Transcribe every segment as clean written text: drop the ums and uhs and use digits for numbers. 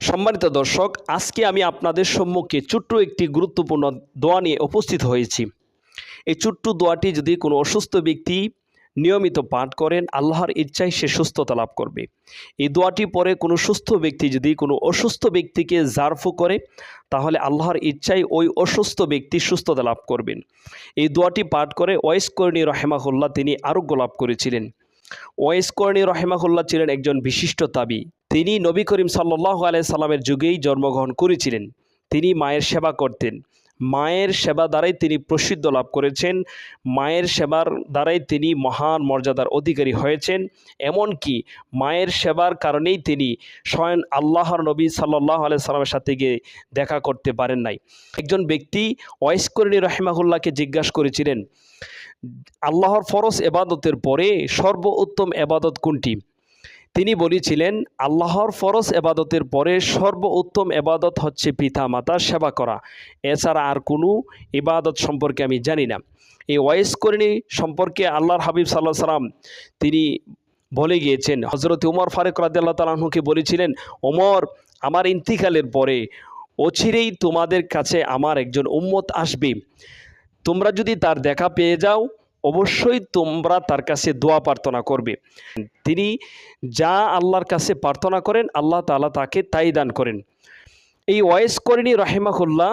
সম্মানিত দর্শক, আজকে আমি আপনাদের সম্মুখে ছোট্ট একটি গুরুত্বপূর্ণ দোয়া নিয়ে উপস্থিত হয়েছি। এই ছোট্ট দোয়াটি যদি কোনো অসুস্থ ব্যক্তি নিয়মিত পাঠ করেন, আল্লাহর ইচ্ছায় সে সুস্থতা লাভ করবে। এই দোয়াটি পরে কোনো সুস্থ ব্যক্তি যদি কোনো অসুস্থ ব্যক্তিকে জারফু করে, তাহলে আল্লাহর ইচ্ছায় ওই অসুস্থ ব্যক্তি সুস্থতা লাভ করবেন। এই দোয়াটি পাঠ করে ওয়াইস করণী রাহিমাহুল্লাহ তিনি আরোগ্য লাভ করেছিলেন। ওয়াইস করণী রাহিমাহুল্লাহ ছিলেন একজন বিশিষ্ট তাবী। তিনি নবী করিম সাল্লাল্লাহু আলাইহি সাল্লামের যুগেই জন্মগ্রহণ করেছিলেন। তিনি মায়ের সেবা করতেন। মায়ের সেবা দ্বারাই তিনি প্রসিদ্ধ লাভ করেছেন। মায়ের সেবার দ্বারাই তিনি মহান মর্যাদার অধিকারী হয়েছেন। এমনকি মায়ের সেবার কারণেই তিনি স্বয়ং আল্লাহর নবী সাল্লাল্লাহু আলাইহি সাল্লামের সাথে গিয়ে দেখা করতে পারেন নাই। একজন ব্যক্তি ওয়াইস করণী রাহিমাহুল্লাহকে জিজ্ঞাসা করেছিলেন, আল্লাহর ফরজ এবাদতের পরে সর্বোত্তম এবাদত কোনটি? তিনি বলেছিলেন, আল্লাহর ফরজ এবাদতের পরে সর্বোত্তম এবাদত হচ্ছে পিতা মাতার সেবা করা। এছাড়া আর কোনো ইবাদত সম্পর্কে আমি জানি না। এই ওয়াইস করণী সম্পর্কে আল্লাহর হাবিব সাল্লাল্লাহু আলাইহি সাল্লাম তিনি বলে গিয়েছেন, হযরত ওমর ফারুক রাদিয়াল্লাহু তাআলা আনহুকে বলেছিলেন, ওমর, আমার ইন্তিকালের পরে অচিরেই তোমাদের কাছে আমার একজন উম্মত আসবে। তোমরা যদি তার দেখা পেয়ে যাও, অবশ্যই তোমরা তার কাছে দোয়া প্রার্থনা করবে। তিনি যা আল্লাহর কাছে প্রার্থনা করেন, আল্লাহ তাআলা তাকে তাই দান করেন। এই ওয়াইস করণী রাহিমাহুল্লাহ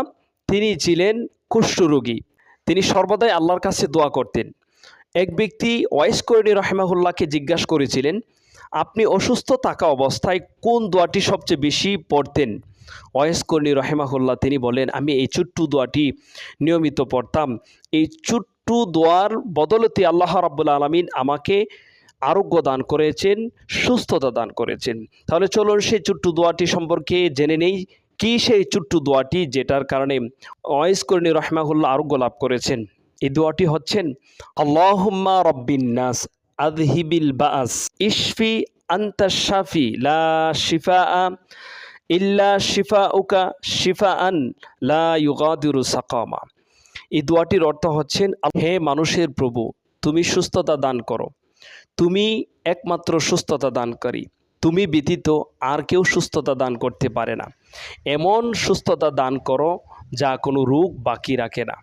তিনি ছিলেন কুষ্ঠরোগী। তিনি সর্বদাই আল্লাহর কাছে দোয়া করতেন। এক ব্যক্তি ওয়াইস করণী রাহিমাহুল্লাহকে জিজ্ঞাসা করেছিলেন, আপনি অসুস্থ থাকা অবস্থায় কোন দোয়াটি সবচেয়ে বেশি পড়তেন? ওয়াইস করণী রাহিমাহুল্লাহ তিনি বলেন, আমি এই ছোট্ট দোয়াটি নিয়মিত পড়তাম। এই ছোট্ট দোয়ার বদলতে আল্লাহ রাব্বুল আলামিন আমাকে আরোগ্য দান করেছেন, সুস্থতা দান করেছেন। তাহলে চলুন সেই ছোট্ট দোয়াটি সম্পর্কে জেনে নেই। কি সেই ছোট্ট দোয়াটি যেটার কারণে ওয়াইস করণী রাহিমাহুল্লাহ আরোগ্য লাভ করেছেন? এই দোয়াটি হচ্ছেন, আল্লাহুম্মা রাব্বিন নাস আযহিবিল বাআস ইশফি আনতা শাফি লা শিফাআ ইল্লা শিফাউকা শিফাআন লা ইউগাদিরু সাকামা। এই দোয়াটির অর্থ হচ্ছেন, হে মানুষের প্রভু, তুমি সুস্থতা দান করো। তুমি একমাত্র সুস্থতা দানকারী। তুমি ব্যতীত আর কেউ সুস্থতা দান করতে পারে না। এমন সুস্থতা দান করো যা কোনো রোগ বাকি রাখে না।